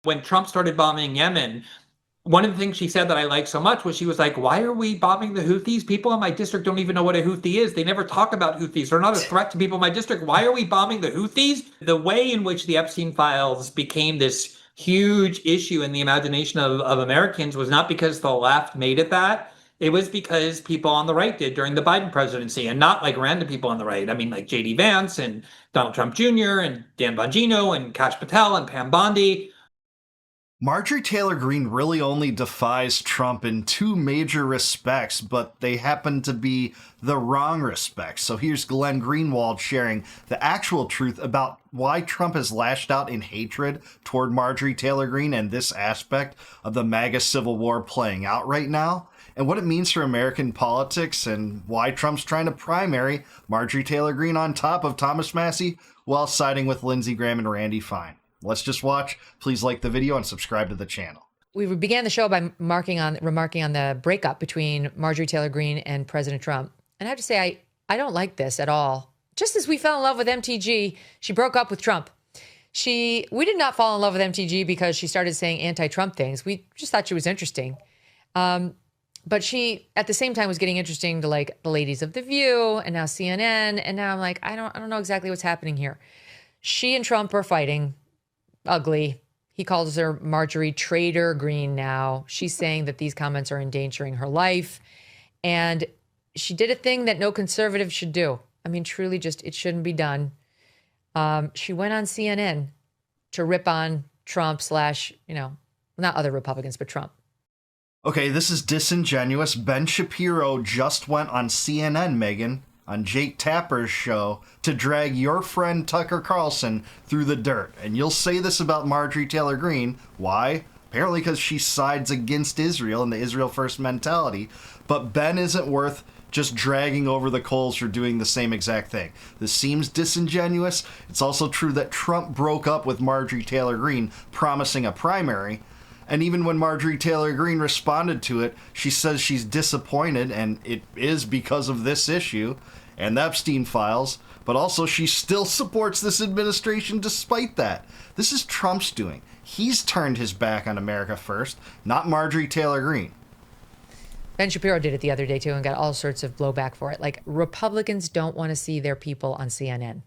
When Trump started bombing Yemen, one of the things she said that I liked so much was she was like, why are we bombing the Houthis? People in my district don't even know what a Houthi is. They never talk about Houthis. They're not a threat to people in my district. Why are we bombing the Houthis? The way in which the Epstein files became this huge issue in the imagination of Americans was not because the left made it that. It was because people on the right did during the Biden presidency, and not like random people on the right. I mean, like J.D. Vance and Donald Trump Jr. and Dan Bongino and Kash Patel and Pam Bondi. Marjorie Taylor Greene really only defies Trump in two major respects, but they happen to be the wrong respects. So here's Glenn Greenwald sharing the actual truth about why Trump has lashed out in hatred toward Marjorie Taylor Greene and this aspect of the MAGA civil war playing out right now, and what it means for American politics, and why Trump's trying to primary Marjorie Taylor Greene on top of Thomas Massie while siding with Lindsey Graham and Randy Fine. Let's just watch. Please like the video and subscribe to the channel. We began the show by remarking on the breakup between Marjorie Taylor Greene and President Trump. And I have to say, I don't like this at all. Just as we fell in love with MTG, she broke up with Trump. We did not fall in love with MTG because she started saying anti-Trump things. We just thought she was interesting. But she, at the same time, was getting interesting to like the ladies of The View and now CNN. And now I'm like, I don't know exactly what's happening here. She and Trump are fighting. Ugly. He calls her Marjorie Traitor Greene now. She's saying that these comments are endangering her life. And she did a thing that no conservative should do. I mean, truly just, it shouldn't be done. She went on CNN to rip on Trump slash, not other Republicans, but Trump. Okay, this is disingenuous. Ben Shapiro just went on CNN, Megan, on Jake Tapper's show, to drag your friend Tucker Carlson through the dirt. And you'll say this about Marjorie Taylor Greene. Why? Apparently because she sides against Israel and the Israel first mentality. But Ben isn't worth just dragging over the coals for doing the same exact thing. This seems disingenuous. It's also true that Trump broke up with Marjorie Taylor Greene, promising a primary. And even when Marjorie Taylor Greene responded to it, she says she's disappointed, and it is because of this issue and the Epstein files, but also she still supports this administration despite that. This is Trump's doing. He's turned his back on America first, not Marjorie Taylor Greene. Ben Shapiro did it the other day, too, and got all sorts of blowback for it. Like, Republicans don't want to see their people on CNN.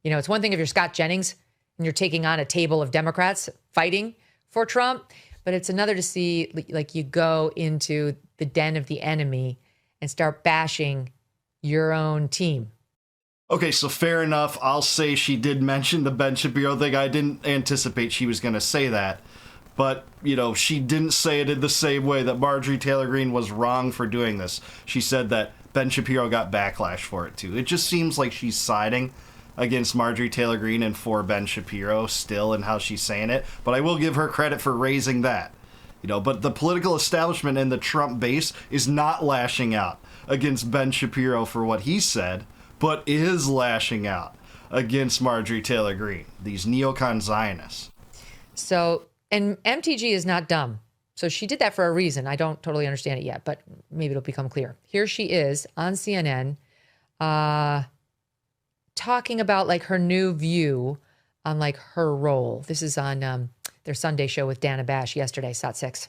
It's one thing if you're Scott Jennings and you're taking on a table of Democrats fighting for Trump, but it's another to see, like, you go into the den of the enemy and start bashing your own team. Okay, so fair enough. I'll say she did mention the Ben Shapiro thing. I didn't anticipate she was going to say that. But, she didn't say it in the same way that Marjorie Taylor Greene was wrong for doing this. She said that Ben Shapiro got backlash for it, too. It just seems like she's siding against Marjorie Taylor Greene and for Ben Shapiro still in how she's saying it. But I will give her credit for raising that. But the political establishment and the Trump base is not lashing out against Ben Shapiro for what he said, but is lashing out against Marjorie Taylor Greene, these neocon Zionists. So, and MTG is not dumb. So she did that for a reason. I don't totally understand it yet, but maybe it'll become clear. Here she is on CNN, talking about like her new view on like her role. This is on their Sunday show with Dana Bash yesterday, SOT 6.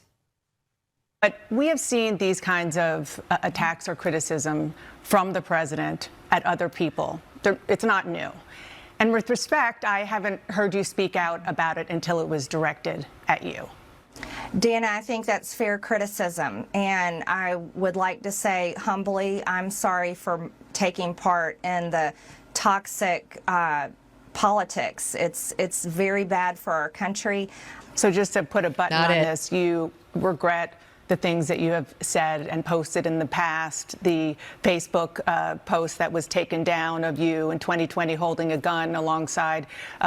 But we have seen these kinds of attacks or criticism from the president at other people. It's not new. And with respect, I haven't heard you speak out about it until it was directed at you. Dana, I think that's fair criticism. And I would like to say humbly, I'm sorry for taking part in the toxic politics. It's very bad for our country. So just to put a button on this, you regret the things that you have said and posted in the past, the Facebook post that was taken down of you in 2020 holding a gun alongside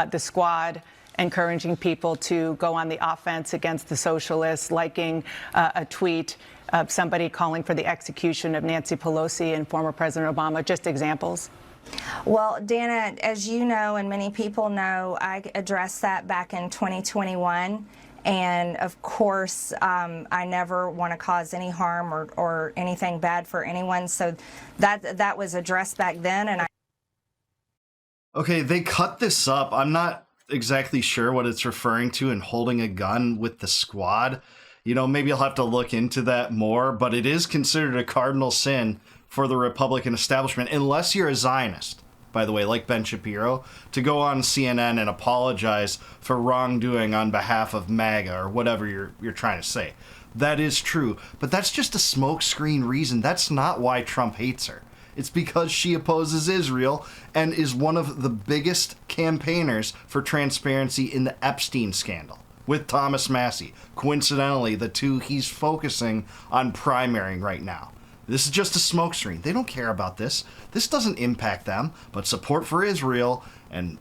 the squad, encouraging people to go on the offense against the socialists, liking a tweet of somebody calling for the execution of Nancy Pelosi and former President Obama, just examples? Well, Dana, as you know and many people know, I addressed that back in 2021. And of course, I never want to cause any harm or anything bad for anyone. So that was addressed back then. And Okay, they cut this up. I'm not exactly sure what it's referring to in holding a gun with the squad. Maybe I'll have to look into that more, but it is considered a cardinal sin for the Republican establishment, unless you're a Zionist, by the way, like Ben Shapiro, to go on CNN and apologize for wrongdoing on behalf of MAGA or whatever you're trying to say. That is true, but that's just a smokescreen reason. That's not why Trump hates her. It's because she opposes Israel and is one of the biggest campaigners for transparency in the Epstein scandal with Thomas Massie. Coincidentally, the two he's focusing on primarying right now. This is just a smokescreen. They don't care about this. This doesn't impact them, but support for Israel and,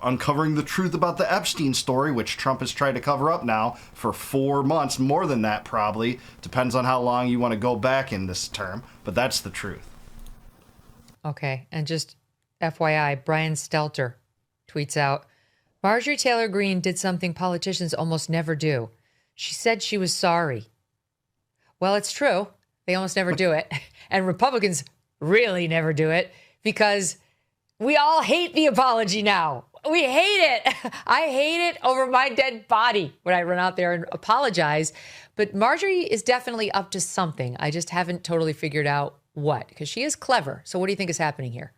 uncovering the truth about the Epstein story, which Trump has tried to cover up now for 4 months, more than that probably. Depends on how long you want to go back in this term, but that's the truth. Okay, and just FYI, Brian Stelter tweets out, Marjorie Taylor Greene did something politicians almost never do. She said she was sorry. Well, it's true. They almost never do it. And Republicans really never do it because we all hate the apology now. We hate it. I hate it over my dead body when I run out there and apologize. But Marjorie is definitely up to something. I just haven't totally figured out what, because she is clever. So what do you think is happening here?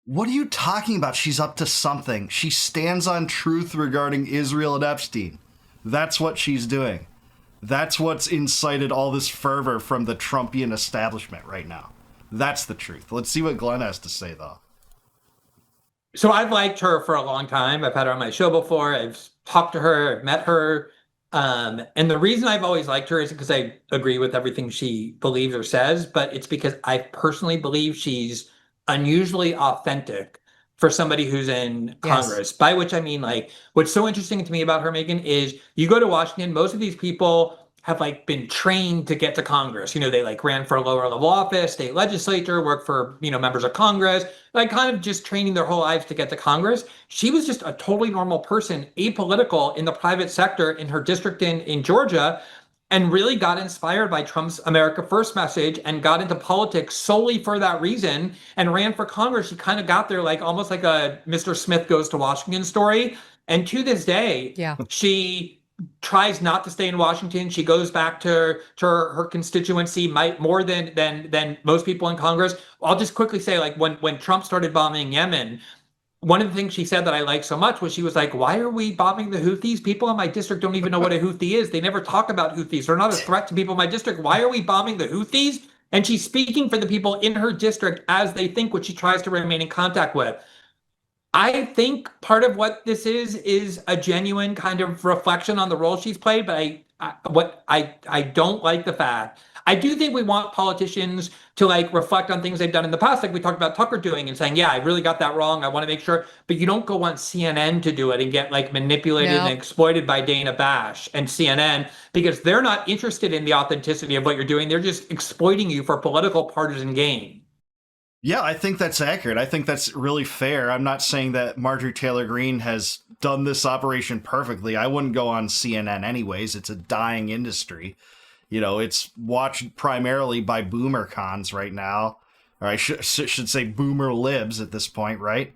What are you talking about? She's up to something. She stands on truth regarding Israel and Epstein. That's what she's doing. That's what's incited all this fervor from the Trumpian establishment right now. That's the truth. Let's see what Glenn has to say, though. So I've liked her for a long time. I've had her on my show before. I've talked to her, I've met her. And the reason I've always liked her is because I agree with everything she believes or says, but it's because I personally believe she's unusually authentic for somebody who's in Congress. By which I mean, what's so interesting to me about her, Megan, is you go to Washington, most of these people have been trained to get to Congress. They ran for a lower level office, state legislature, work for, members of Congress, kind of just training their whole lives to get to Congress. She was just a totally normal person, apolitical in the private sector in her district in Georgia, and really got inspired by Trump's America First message and got into politics solely for that reason and ran for Congress. She kind of got there almost like a Mr. Smith Goes to Washington story. And to this day, she tries not to stay in Washington. She goes back to her constituency more than most people in Congress. I'll just quickly say, when Trump started bombing Yemen, one of the things she said that I liked so much was she was like, why are we bombing the Houthis? People in my district don't even know what a Houthi is. They never talk about Houthis. They're not a threat to people in my district. Why are we bombing the Houthis? And she's speaking for the people in her district as they think, what she tries to remain in contact with. I think part of what this is a genuine kind of reflection on the role she's played, but I don't like the fact. I do think we want politicians to reflect on things they've done in the past, like we talked about Tucker doing and saying, yeah, I really got that wrong. I want to make sure, but you don't go on CNN to do it and get manipulated and exploited by Dana Bash and CNN, because they're not interested in the authenticity of what you're doing. They're just exploiting you for political partisan gain. Yeah, I think that's accurate. I think that's really fair. I'm not saying that Marjorie Taylor Greene has done this operation perfectly. I wouldn't go on CNN anyways. It's a dying industry. It's watched primarily by boomer cons right now. Or I should say boomer libs at this point, right?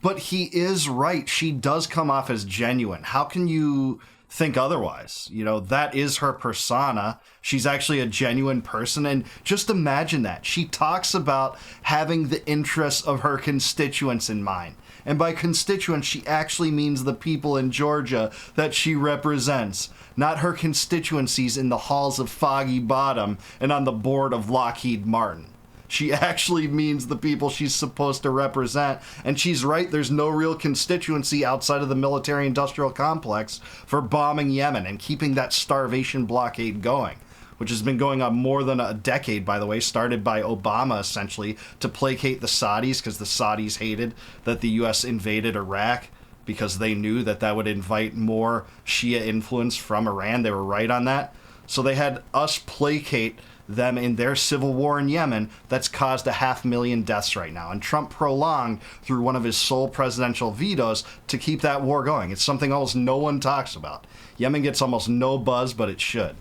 But he is right. She does come off as genuine. How can you think otherwise? That is her persona. She's actually a genuine person. And just imagine that. She talks about having the interests of her constituents in mind. And by constituents, she actually means the people in Georgia that she represents, not her constituencies in the halls of Foggy Bottom and on the board of Lockheed Martin. She actually means the people she's supposed to represent. And she's right, there's no real constituency outside of the military-industrial complex for bombing Yemen and keeping that starvation blockade going, which has been going on more than a decade, by the way, started by Obama, essentially, to placate the Saudis, because the Saudis hated that the U.S. invaded Iraq because they knew that would invite more Shia influence from Iran. They were right on that. So they had us placate them in their civil war in Yemen that's caused 500,000 deaths right now. And Trump prolonged through one of his sole presidential vetoes to keep that war going. It's something almost no one talks about. Yemen gets almost no buzz, but it should.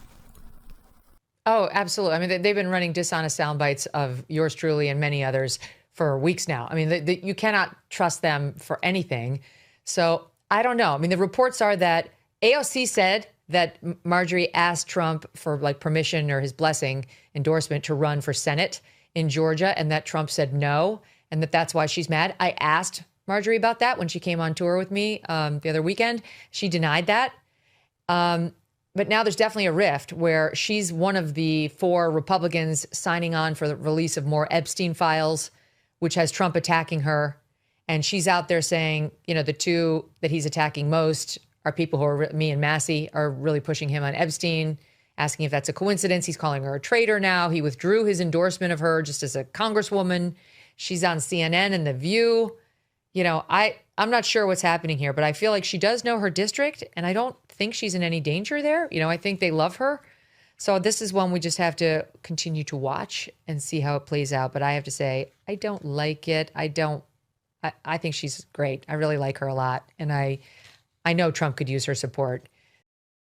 Oh, absolutely. I mean, they've been running dishonest sound bites of yours truly and many others for weeks now. I mean, you cannot trust them for anything. So I don't know. I mean, the reports are that AOC said that Marjorie asked Trump for like permission or his blessing, endorsement to run for Senate in Georgia, and that Trump said no, and that's why she's mad. I asked Marjorie about that when she came on tour with me the other weekend. She denied that. But now there's definitely a rift where she's one of the 4 Republicans signing on for the release of more Epstein files, which has Trump attacking her. And she's out there saying, you know, the 2 that he's attacking most are people who are, me and Massey, are really pushing him on Epstein, asking if that's a coincidence. He's calling her a traitor now. He withdrew his endorsement of her just as a congresswoman. She's on CNN and The View. You know, I'm not sure what's happening here, but I feel like she does know her district, and I don't think she's in any danger there. You know, I think they love her. So this is one we just have to continue to watch and see how it plays out. But I have to say, I don't like it. I think she's great. I really like her a lot. And I know Trump could use her support.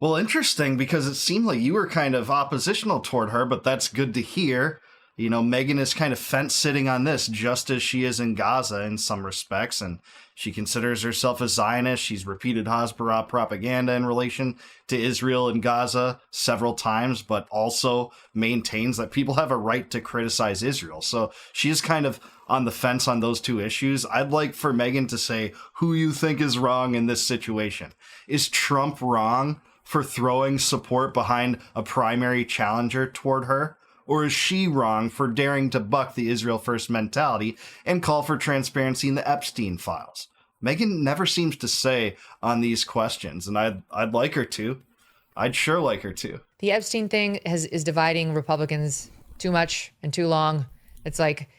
Well, interesting, because it seemed like you were kind of oppositional toward her, but that's good to hear. You know, Megyn is kind of fence-sitting on this, just as she is in Gaza in some respects, and she considers herself a Zionist. She's repeated Hasbara propaganda in relation to Israel and Gaza several times, but also maintains that people have a right to criticize Israel. So she is kind of on the fence on those 2 issues. I'd like for Megyn to say who you think is wrong in this situation. Is Trump wrong for throwing support behind a primary challenger toward her? Or is she wrong for daring to buck the Israel first mentality and call for transparency in the Epstein files? Megyn never seems to say on these questions, and I'd like her to. I'd sure like her to. The Epstein thing is dividing Republicans too much and too long. It's like...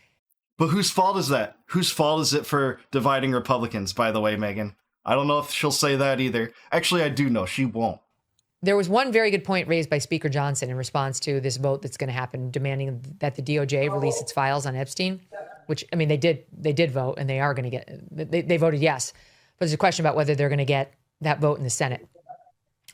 But whose fault is that? Whose fault is it for dividing Republicans, by the way, Megyn? I don't know if she'll say that either. Actually, I do know. She won't. There was one very good point raised by Speaker Johnson in response to this vote that's going to happen, demanding that the DOJ release its files on Epstein, which, I mean, they did vote, and they are going to get, they voted yes. But there's a question about whether they're going to get that vote in the Senate.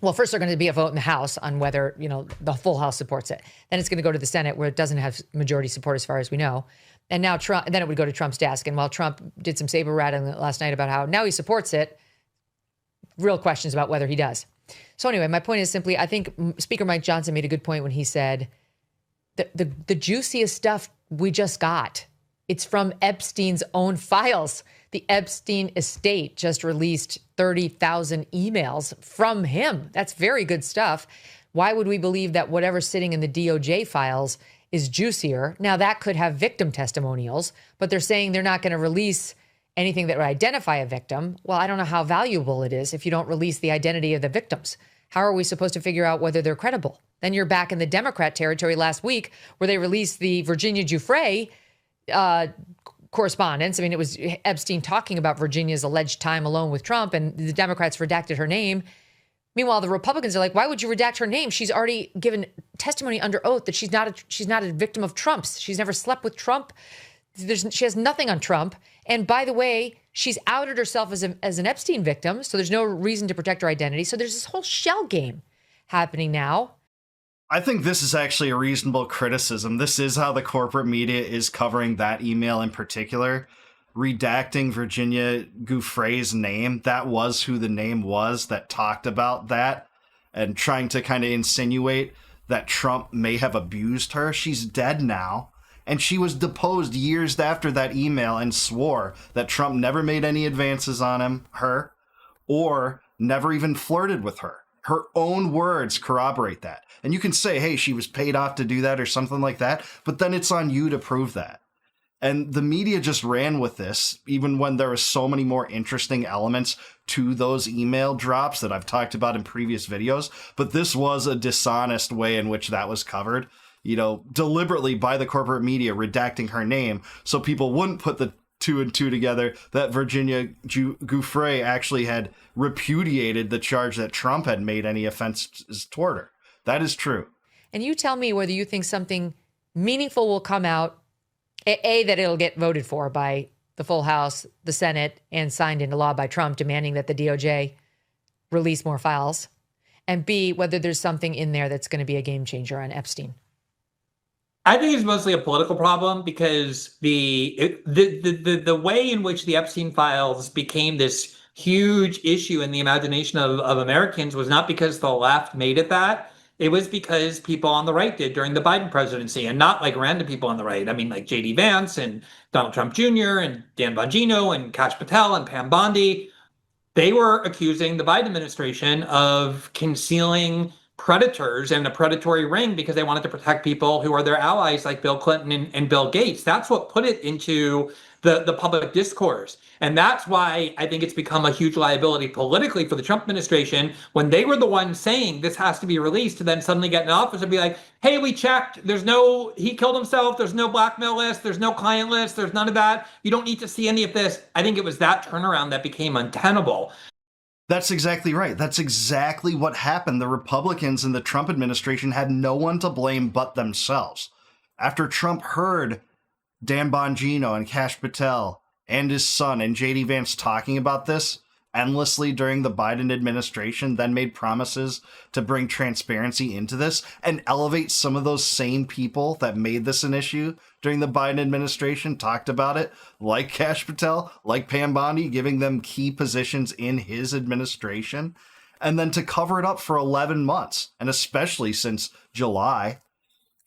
Well, first there's going to be a vote in the House on whether, you know, the full House supports it. Then it's going to go to the Senate, where it doesn't have majority support as far as we know. And now Trump, then it would go to Trump's desk. And while Trump did some saber rattling last night about how now he supports it, real questions about whether he does. So anyway, my point is simply, I think Speaker Mike Johnson made a good point when he said the juiciest stuff we just got. It's from Epstein's own files. The Epstein estate just released 30,000 emails from him. That's very good stuff. Why would we believe that whatever's sitting in the DOJ files is juicier? Now, that could have victim testimonials, but they're saying they're not going to release anything that would identify a victim. Well, I don't know how valuable it is if you don't release the identity of the victims. How are we supposed to figure out whether they're credible? Then you're back in the Democrat territory last week, where they released the Virginia Giuffre correspondence. I mean, it was Epstein talking about Virginia's alleged time alone with Trump, and the Democrats redacted her name. Meanwhile, the Republicans are like, why would you redact her name? She's already given testimony under oath that she's not a victim of Trump's. She's never slept with Trump. She has nothing on Trump. And by the way, she's outed herself as an Epstein victim, so there's no reason to protect her identity. So there's this whole shell game happening now. I think this is actually a reasonable criticism. This is how the corporate media is covering that email in particular. Redacting Virginia Giuffre's name, that was who the name was that talked about that, and trying to kind of insinuate that Trump may have abused her. She's dead now. And she was deposed years after that email and swore that Trump never made any advances on her, or never even flirted with her. Her own words corroborate that. And you can say, hey, she was paid off to do that or something like that, but then it's on you to prove that. And the media just ran with this, even when there were so many more interesting elements to those email drops that I've talked about in previous videos. But this was a dishonest way in which that was covered. You know, deliberately by the corporate media redacting her name so people wouldn't put the 2 and 2 together that Virginia Giuffre actually had repudiated the charge that Trump had made any offenses toward her. That is true. And you tell me whether you think something meaningful will come out, A, that it'll get voted for by the full House, the Senate, and signed into law by Trump, demanding that the DOJ release more files, and B, whether there's something in there that's going to be a game changer on Epstein. I think it's mostly a political problem, because the way in which the Epstein files became this huge issue in the imagination of Americans was not because the left made it that. It was because people on the right did during the Biden presidency, and not like random people on the right. I mean, like J.D. Vance and Donald Trump Jr. and Dan Bongino and Kash Patel and Pam Bondi. They were accusing the Biden administration of concealing predators in a predatory ring because they wanted to protect people who are their allies, like Bill Clinton and Bill Gates. That's what put it into the public discourse. And that's why I think it's become a huge liability politically for the Trump administration when they were the ones saying this has to be released to then suddenly get in office and be like, hey, we checked. He killed himself. There's no blackmail list. There's no client list. There's none of that. You don't need to see any of this. I think it was that turnaround that became untenable. That's exactly right. That's exactly what happened. The Republicans in the Trump administration had no one to blame but themselves. After Trump heard Dan Bongino and Kash Patel and his son and J.D. Vance talking about this endlessly during the Biden administration, then made promises to bring transparency into this and elevate some of those same people that made this an issue during the Biden administration, talked about it, like Kash Patel, like Pam Bondi, giving them key positions in his administration, and then to cover it up for 11 months, and especially since July,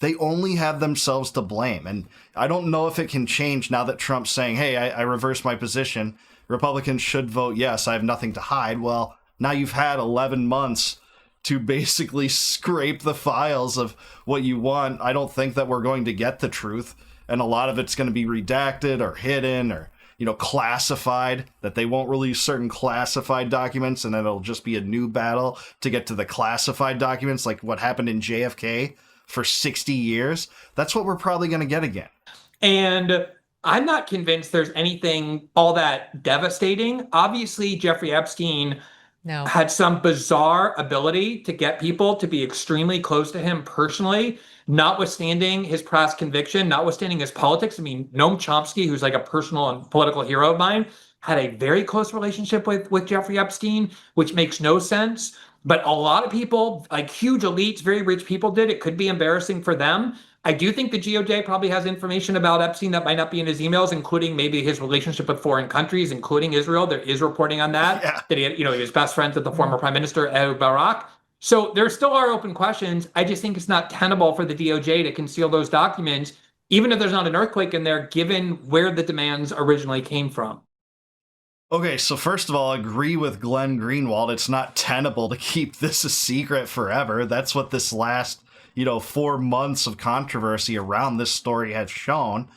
they only have themselves to blame. And I don't know if it can change now that Trump's saying, hey, I reversed my position. Republicans should vote yes. I have nothing to hide. Well, now you've had 11 months to basically scrape the files of what you want. I don't think that we're going to get the truth. And a lot of it's going to be redacted or hidden or, classified, that they won't release certain classified documents. And then it'll just be a new battle to get to the classified documents, like what happened in JFK for 60 years. That's what we're probably going to get again. And I'm not convinced there's anything all that devastating. Obviously, Jeffrey Epstein had some bizarre ability to get people to be extremely close to him personally, notwithstanding his past conviction, notwithstanding his politics. I mean, Noam Chomsky, who's like a personal and political hero of mine, had a very close relationship with Jeffrey Epstein, which makes no sense. But a lot of people, like huge elites, very rich people did. It could be embarrassing for them. I do think the DOJ probably has information about Epstein that might not be in his emails, including maybe his relationship with foreign countries, including Israel. There is reporting on that, that he was best friends with the former Prime Minister, Ehud Barak. So there still are open questions. I just think it's not tenable for the DOJ to conceal those documents, even if there's not an earthquake in there, given where the demands originally came from. Okay, so first of all, I agree with Glenn Greenwald. It's not tenable to keep this a secret forever. That's what this last, 4 months of controversy around this story has shown.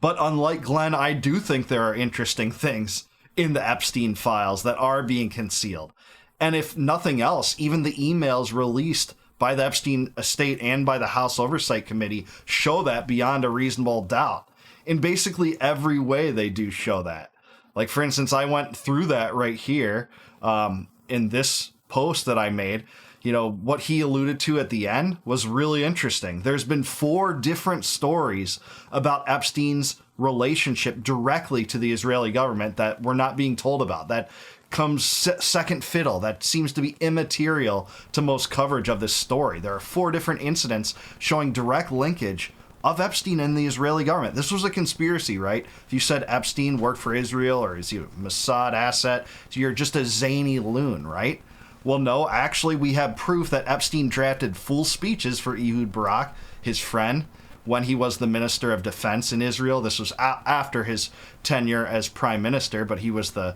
But unlike Glenn, I do think there are interesting things in the Epstein files that are being concealed. And if nothing else, even the emails released by the Epstein estate and by the House Oversight Committee show that beyond a reasonable doubt. In basically every way, they do show that. Like, for instance, I went through that right here in this post that I made. What he alluded to at the end was really interesting. There's been 4 different stories about Epstein's relationship directly to the Israeli government that we're not being told about. That comes second fiddle. That seems to be immaterial to most coverage of this story. There are 4 different incidents showing direct linkage of Epstein and the Israeli government. This was a conspiracy, right? If you said Epstein worked for Israel or is he a Mossad asset, so you're just a zany loon, right? Well, no, actually, we have proof that Epstein drafted full speeches for Ehud Barak, his friend, when he was the Minister of Defense in Israel. This was after his tenure as Prime Minister, but he was the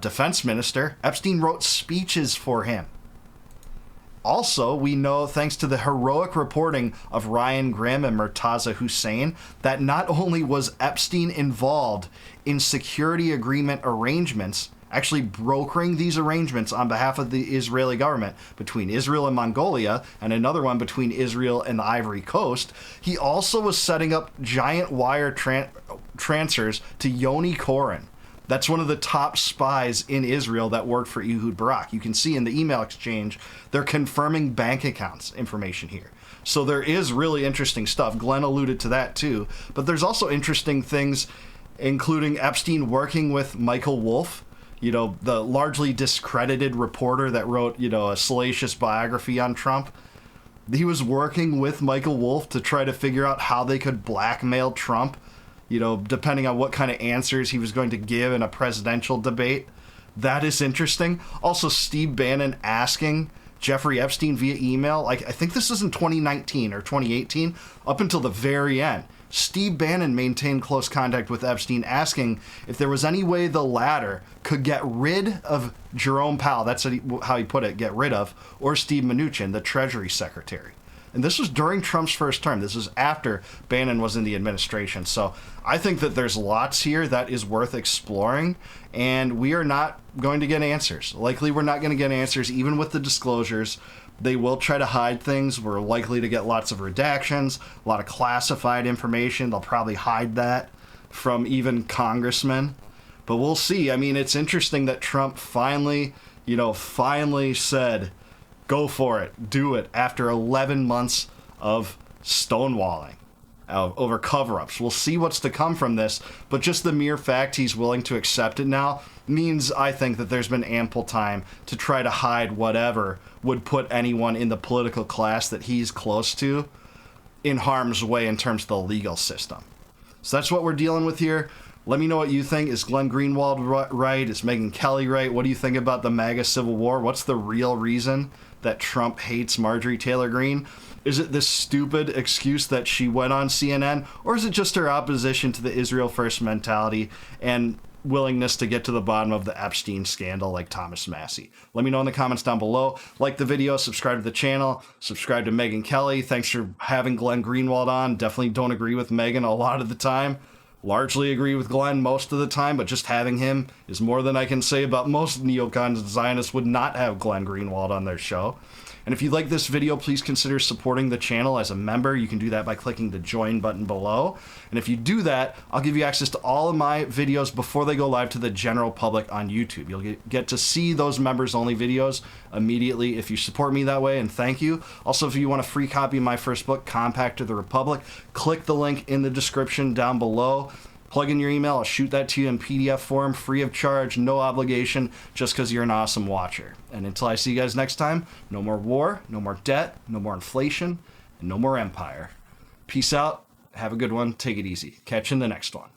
Defense Minister. Epstein wrote speeches for him. Also, we know, thanks to the heroic reporting of Ryan Grimm and Murtaza Hussein, that not only was Epstein involved in security agreement arrangements, actually brokering these arrangements on behalf of the Israeli government between Israel and Mongolia, and another one between Israel and the Ivory Coast, he also was setting up giant wire transfers to Yoni Koren. That's one of the top spies in Israel that worked for Ehud Barak. You can see in the email exchange, they're confirming bank accounts information here. So there is really interesting stuff. Glenn alluded to that too. But there's also interesting things, including Epstein working with Michael Wolff, the largely discredited reporter that wrote, a salacious biography on Trump. He was working with Michael Wolff to try to figure out how they could blackmail Trump, depending on what kind of answers he was going to give in a presidential debate. that is interesting. Also, Steve Bannon asking Jeffrey Epstein via email, like I think this is in 2019 or 2018, up until the very end. Steve Bannon maintained close contact with Epstein, asking if there was any way the latter could get rid of Jerome Powell, that's how he put it, get rid of, or Steve Mnuchin, the Treasury Secretary. And this was during Trump's first term. This was after Bannon was in the administration. So I think that there's lots here that is worth exploring, and we are not going to get answers. Likely we're not going to get answers, even with the disclosures. They will try to hide things. We're likely to get lots of redactions, a lot of classified information. They'll probably hide that from even congressmen. But we'll see. I mean, it's interesting that Trump finally said, go for it, do it, after 11 months of stonewalling over cover-ups. We'll see what's to come from this, but just the mere fact he's willing to accept it now means, I think, that there's been ample time to try to hide whatever would put anyone in the political class that he's close to in harm's way in terms of the legal system. So that's what we're dealing with here. Let me know what you think. Is Glenn Greenwald right? Is Megyn Kelly right? What do you think about the MAGA Civil War? What's the real reason that Trump hates Marjorie Taylor Greene? Is it this stupid excuse that she went on CNN? Or is it just her opposition to the Israel First mentality and willingness to get to the bottom of the Epstein scandal like Thomas Massey? Let me know in the comments down below. Like the video, subscribe to the channel, subscribe to Megyn Kelly. Thanks for having Glenn Greenwald on. Definitely don't agree with Megyn a lot of the time. Largely agree with Glenn most of the time, but just having him is more than I can say about most neocons and Zionists would not have Glenn Greenwald on their show. And if you like this video, please consider supporting the channel as a member. You can do that by clicking the join button below. And if you do that, I'll give you access to all of my videos before they go live to the general public on YouTube. You'll get to see those members only videos immediately if you support me that way, and thank you. Also, if you want a free copy of my first book, Compact of the Republic, click the link in the description down below. Plug in your email, I'll shoot that to you in PDF form, free of charge, no obligation, just because you're an awesome watcher. And until I see you guys next time, no more war, no more debt, no more inflation, and no more empire. Peace out, have a good one, take it easy. Catch you in the next one.